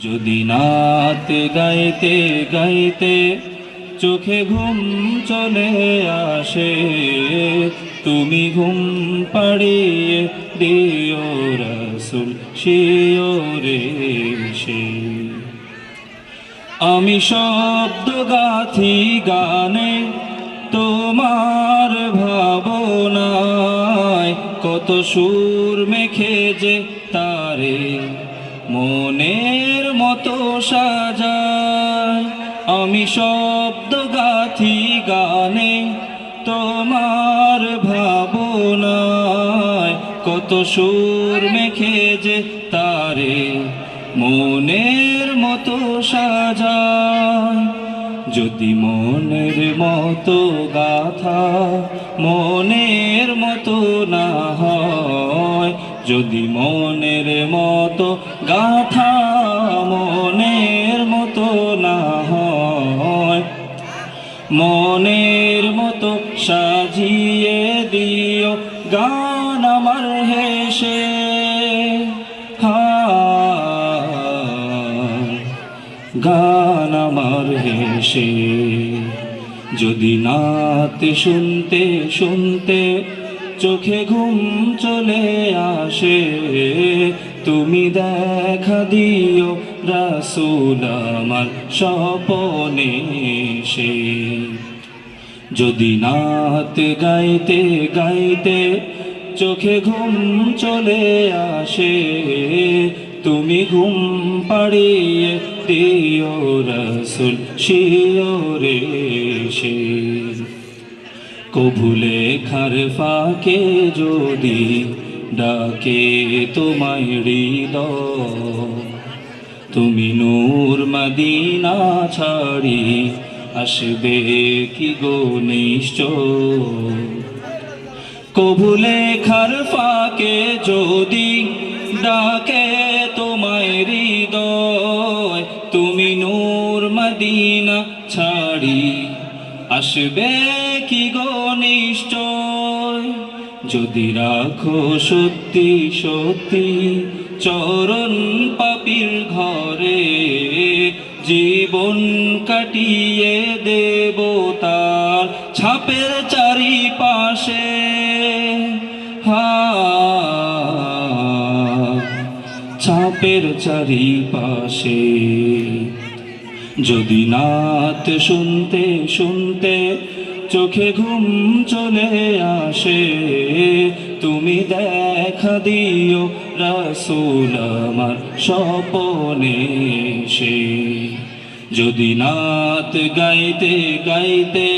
যদি নাত গাইতে গাইতে চোখে ঘুম চলে আসে, তুমি ঘুম পাড়িয়ে দিও রাসূল শিওরে সে। আমি শব্দ গাথি গানে তোমার ভাবনায়, কত সুর মেখে যে তারে মনের মতো সাজায়। আমি শব্দ গাথি গানে তোমার ভাবনায়, কত সুর মেখে যে তারে মনের মতো সাজায়। যদি মনের মতো গাথা মনের মতো না হয়, যদি মনের মতো গাথা মনের মতো না হয়, মনের মতো সাজিয়ে দিও গান আমার হেসে। গান আমার হেসে। যদি নাত শুনতে শুনতে চোখে ঘুম চলে আসে, তুমি দেখা দিও রাসূল আমার স্বপনে সে। যদি নাত গাইতে গাইতে চোখে ঘুম চলে আসে, তুমি ঘুম পাড়িয়ে দিও রাসূল শিওরে সে। কভু লেখার ফাঁকে যদি ডাকে তোমায় হৃদয়, তুমি নূর মদিনা ছাড়ি আসবে কি গো নিশ্চয়। কভু লেখার ফাঁকে যদি ডাকে তোমায় হৃদয়, তুমি নূর মদিনা ছাড়ি আসবে কি গো নিশ্চয়। যদি রাখো সত্যি সত্যি চরণ পাপীর ঘরে, জীবন কাটিয়ে দেব তার ছাপের চারিপাশে। ছাপের চারিপাশে। যদি নাত শুনতে শুনতে চোখে ঘুম চলে আসে, তুমি দেখা দিও রাসূল আমার স্বপনে সে। যদি নাত গাইতে গাইতে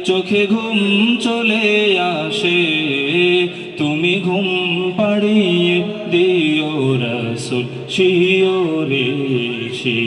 চোখে ঘুম চলে আসে, তুমি ঘুম পাড়িয়ে দিও রাসূল শিওরে সে।